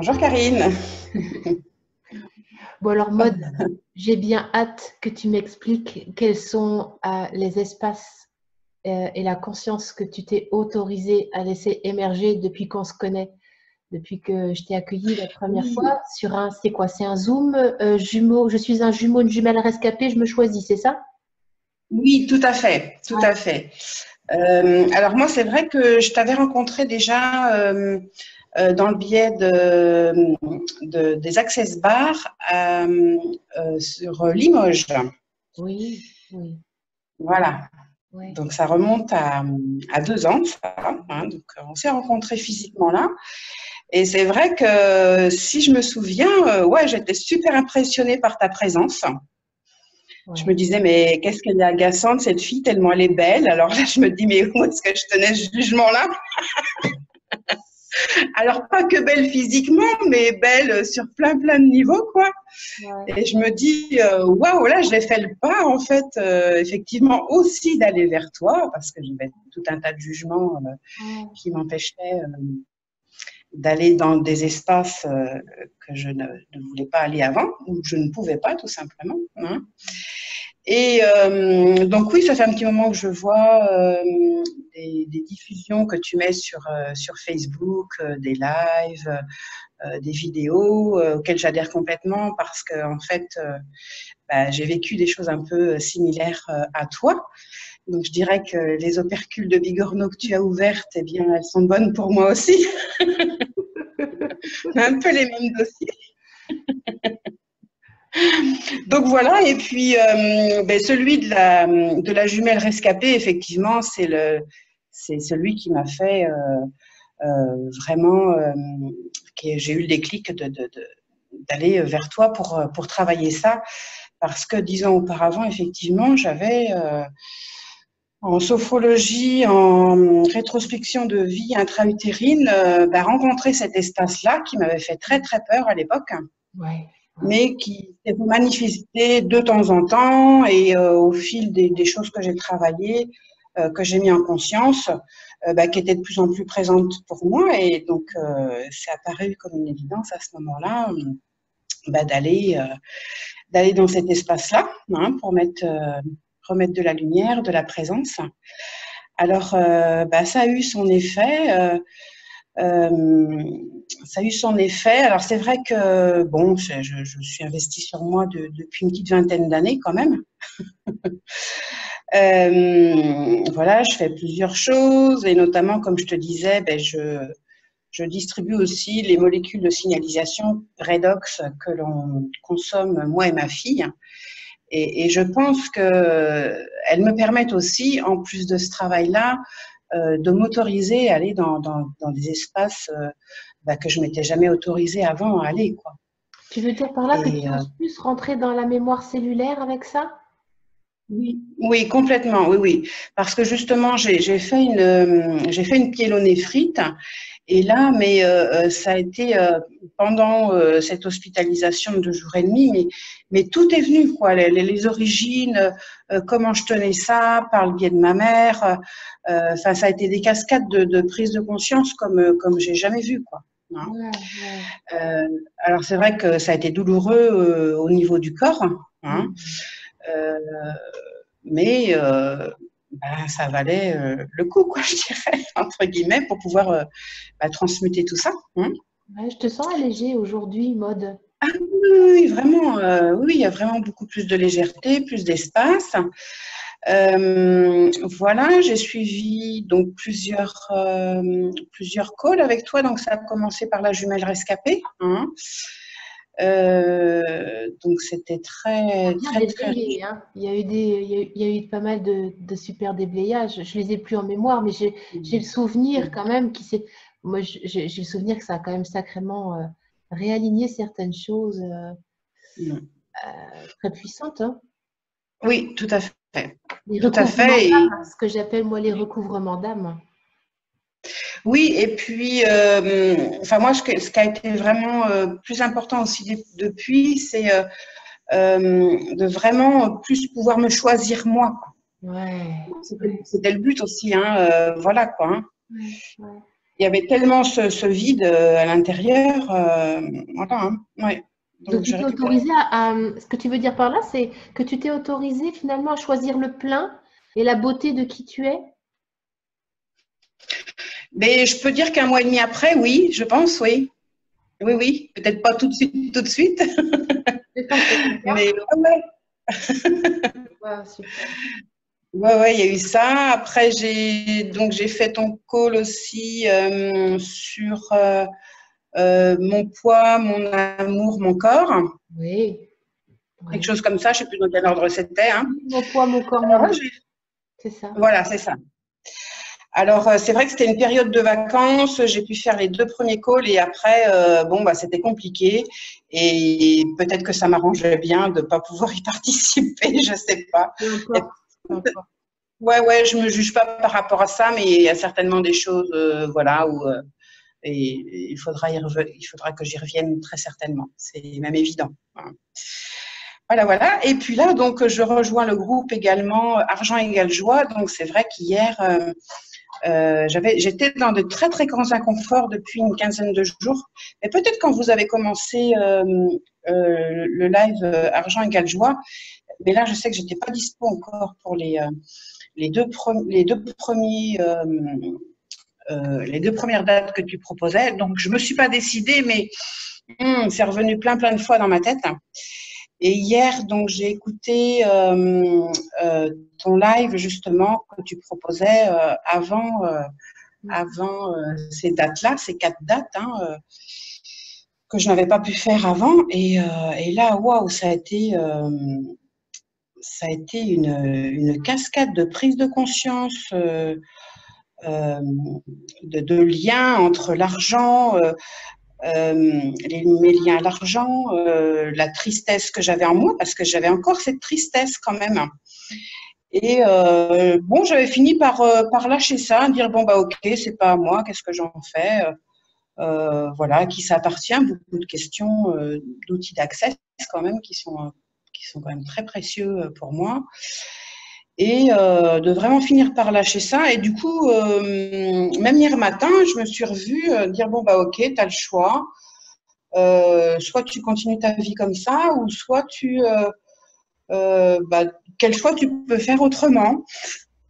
Bonjour Karine. Bon alors Maud, j'ai bien hâte que tu m'expliques quels sont les espaces et la conscience que tu t'es autorisée à laisser émerger depuis qu'on se connaît, depuis que je t'ai accueillie la première Oui, fois sur un, c'est quoi? C'est un Zoom jumeau, je suis un jumeau, une jumelle rescapée, je me choisis, c'est ça? oui, tout à fait, tout Ouais. à fait. Alors moi, c'est vrai que je t'avais rencontré déjà dans le biais des Access Bars sur Limoges. Oui, oui, Voilà. ouais. Donc ça remonte à 2 ans, ça, hein. Donc on s'est rencontrés physiquement là. Et c'est vrai que si je me souviens, ouais, j'étais super impressionnée par ta présence. Je me Ouais. disais, mais qu'est-ce qu'elle est agaçante, cette fille, tellement elle est belle. Alors là, je me dis, mais où est-ce que je tenais ce jugement-là? Alors, pas que belle physiquement, mais belle sur plein, plein de niveaux, quoi. Ouais. Et je me dis, waouh, là, j'ai fait le pas, en fait, effectivement, aussi d'aller vers toi, parce que j'avais tout un tas de jugements Ouais. qui m'empêchaient d'aller dans des espaces que je ne voulais pas aller avant, ou que je ne pouvais pas, tout simplement, hein. Et donc oui, ça fait un petit moment que je vois des diffusions que tu mets sur Facebook, des lives, des vidéos auxquelles j'adhère complètement parce que en fait, bah, j'ai vécu des choses un peu similaires à toi. Donc je dirais que les opercules de Bigorneau que tu as ouvertes, eh bien, elles sont bonnes pour moi aussi. On a un peu les mêmes dossiers. Donc voilà, et puis ben, celui de la jumelle rescapée, effectivement, c'est celui qui m'a fait vraiment, que j'ai eu le déclic d'aller vers toi pour travailler ça, parce que 10 ans auparavant, effectivement, j'avais en sophrologie, en rétrospection de vie intra-utérine, bah, rencontré cet espace-là qui m'avait fait très très peur à l'époque, Ouais. Ouais. mais qui s'est manifesté de temps en temps et au fil des choses que j'ai travaillées, que j'ai mis en conscience, bah, qui étaient de plus en plus présentes pour moi. Et donc, c'est apparu comme une évidence à ce moment-là, bah, d'aller dans cet espace-là, hein, pour remettre de la lumière, de la présence. Alors, bah, ça a eu son effet. Ça a eu son effet. Alors c'est vrai que bon, je suis investie sur moi depuis une petite vingtaine d'années quand même. Voilà, je fais plusieurs choses et notamment, comme je te disais, ben, je distribue aussi les molécules de signalisation redox que l'on consomme, moi et ma fille. Et je pense qu'elles me permettent aussi, en plus de ce travail-là, de m'autoriser à aller dans des espaces bah, que je m'étais jamais autorisée avant à aller, quoi. Tu veux dire par là que Et tu oses plus rentrer dans la mémoire cellulaire avec ça? oui, oui, complètement, oui, oui. Parce que justement, j'ai fait une pyélonéphrite. Et là, mais ça a été pendant cette hospitalisation de 2 jours et demi, mais tout est venu, quoi. Les origines, comment je tenais ça, par le biais de ma mère. Enfin, ça a été des cascades de prise de conscience comme j'ai jamais vu, quoi, hein. Ouais, ouais. Alors c'est vrai que ça a été douloureux au niveau du corps, hein. Mm. Euh, mais ben, ça valait le coup, quoi, je dirais, entre guillemets, pour pouvoir bah, transmuter tout ça, hein. Ouais, je te sens allégée aujourd'hui, Maude. Ah oui, oui, oui, vraiment, oui, il y a vraiment beaucoup plus de légèreté, plus d'espace. Voilà, j'ai suivi donc plusieurs calls avec toi. Donc ça a commencé par la jumelle rescapée, hein. Donc c'était Ça a très, bien très, très riche. déblayé, hein. Il y a eu pas mal de super déblayages. Je les ai plus en mémoire, mais j'ai le souvenir quand même moi, j'ai le souvenir que ça a quand même sacrément réaligné certaines choses très puissantes, hein. Oui, tout à fait. Les Tout à recouvrements fait. Et d'âme, ce que j'appelle moi les recouvrements d'âme. oui, et puis, enfin moi, ce qui a été vraiment plus important aussi depuis, c'est de vraiment plus pouvoir me choisir moi, quoi. Ouais, C'était ouais, c'était le but aussi, hein, voilà quoi, hein. ouais, ouais. il y avait tellement ce vide à l'intérieur. Voilà, hein, ouais. Donc, Donc, tu j'ai t'es récupéré. autorisé ce que tu veux dire par là, c'est que tu t'es autorisé finalement à choisir le plein et la beauté de qui tu es. Mais je peux dire qu'un mois et demi après, oui, je pense, oui. Oui, oui. Peut-être pas tout de suite. C'est ça, c'est comme ça. Mais ouais, Ouais, super. ouais, il y a eu ça. Après, j'ai fait ton call aussi sur mon poids, mon amour, mon corps. Oui, Quelque oui. chose comme ça, je ne sais plus dans quel ordre c'était, hein. Mon poids, mon corps, mon Alors, âme. C'est ça. voilà, c'est ça. Alors, c'est vrai que c'était une période de vacances. J'ai pu faire les 2 premiers calls et après, bon, bah, c'était compliqué. Et peut-être que ça m'arrangeait bien de ne pas pouvoir y participer, je ne sais pas. Peu importe. Peu importe. Ouais, je ne me juge pas par rapport à ça, mais il y a certainement des choses, voilà, où et il faudra que j'y revienne très certainement. C'est même évident. Voilà. Et puis là, donc, je rejoins le groupe également Argent égale joie. Donc, c'est vrai qu'hier, j'étais dans de très très grands inconforts depuis une quinzaine de jours. Et peut-être quand vous avez commencé le live Argent égale joie, mais là je sais que j'étais pas dispo encore pour les deux premières dates que tu proposais. Donc je me suis pas décidée, mais c'est revenu plein de fois dans ma tête. Et hier, donc, j'ai écouté ton live justement que tu proposais avant ces dates-là, ces 4 dates que je n'avais pas pu faire avant. Et là, waouh, ça a été une cascade de prise de conscience, euh, de liens entre l'argent, mes liens à l'argent, la tristesse que j'avais en moi, parce que j'avais encore cette tristesse quand même. Et bon, j'avais fini par lâcher ça, dire bon bah ok, c'est pas à moi, qu'est-ce que j'en fais, voilà, à qui ça appartient, beaucoup de questions, d'outils d'accès quand même qui sont quand même très précieux pour moi. Et de vraiment finir par lâcher ça. Et du coup, même hier matin, je me suis revue dire bon bah ok, tu as le choix. Soit tu continues ta vie comme ça, ou soit bah, quel choix tu peux faire autrement.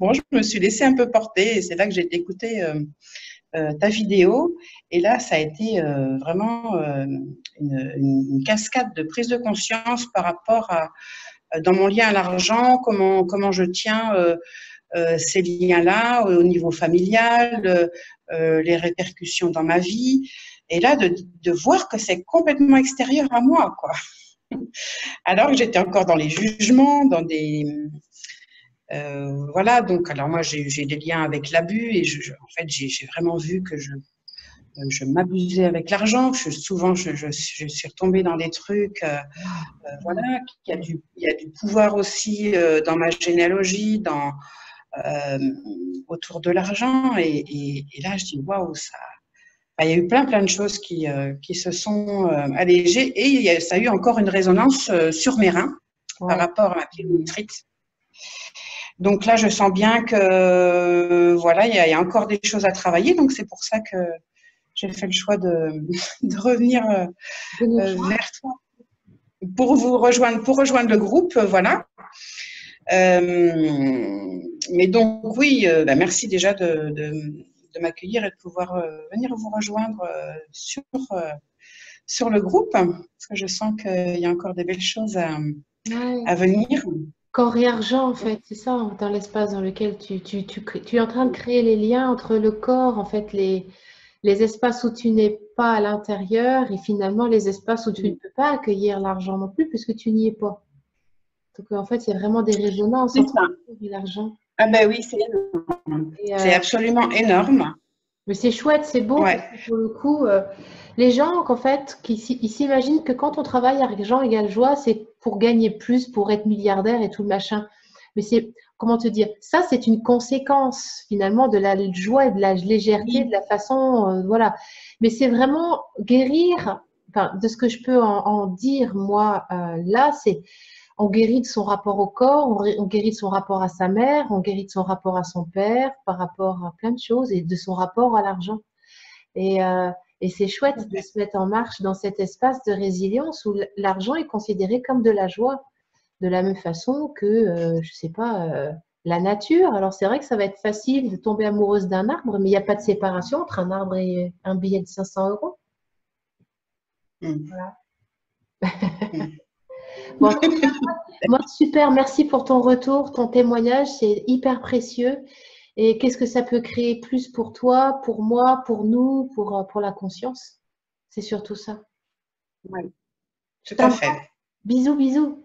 Bon, je me suis laissée un peu porter et c'est là que j'ai écouté ta vidéo. Et là, ça a été vraiment une cascade de prise de conscience par rapport dans mon lien à l'argent, comment je tiens ces liens-là au niveau familial, les répercussions dans ma vie. Et là, de voir que c'est complètement extérieur à moi, quoi. Alors que j'étais encore dans les jugements, dans des, voilà, donc alors moi j'ai des liens avec l'abus et en fait j'ai vraiment vu que je m'abusais avec l'argent. Souvent je suis retombée dans des trucs, voilà, il y a du pouvoir aussi dans ma généalogie, euh, autour de l'argent et là je dis waouh ça. Enfin, il y a eu plein de choses qui se sont allégées et ça a eu encore une résonance sur mes reins par Ouais. rapport à ma pyélonite. Donc là, je sens bien que voilà, il y a encore des choses à travailler. Donc c'est pour ça que j'ai fait le choix de revenir vers toi pour rejoindre le groupe, voilà. Mais donc oui, bah, merci déjà de m'accueillir et de pouvoir venir vous rejoindre sur le groupe, parce que je sens qu'il y a encore des belles choses Ouais. à venir. Corps et argent, en fait, c'est ça, dans l'espace dans lequel tu es en train de créer les liens entre le corps, en fait, les espaces où tu n'es pas à l'intérieur et finalement les espaces où tu ne peux pas accueillir l'argent non plus puisque tu n'y es pas. Donc, en fait, il y a vraiment des résonances C'est entre ça. le corps et l'argent. Ah ben oui, c'est énorme. Et, C'est absolument énorme. mais c'est chouette, c'est beau parce Ouais. que pour le coup, les gens, qu'en fait, ils s'imaginent que quand on travaille argent égale joie, c'est pour gagner plus, pour être milliardaire et tout le machin. Mais c'est, comment te dire, ça, c'est une conséquence finalement de la joie et de la légèreté, de Oui. la façon, voilà. Mais c'est vraiment guérir, enfin, de ce que je peux en dire, moi, là, c'est on guérit de son rapport au corps, on guérit de son rapport à sa mère, on guérit de son rapport à son père, par rapport à plein de choses et de son rapport à l'argent. Et c'est chouette de se mettre en marche dans cet espace de résilience où l'argent est considéré comme de la joie, de la même façon que, je sais pas, la nature. Alors c'est vrai que ça va être facile de tomber amoureuse d'un arbre, mais il n'y a pas de séparation entre un arbre et un billet de 500 euros. Voilà. Bon, moi, super, merci pour ton retour, ton témoignage, c'est hyper précieux. Et qu'est-ce que ça peut créer plus pour toi, pour moi, pour nous, pour la conscience? C'est surtout ça. Oui, Je tout à t'embrasse. fait. Bisous, bisous.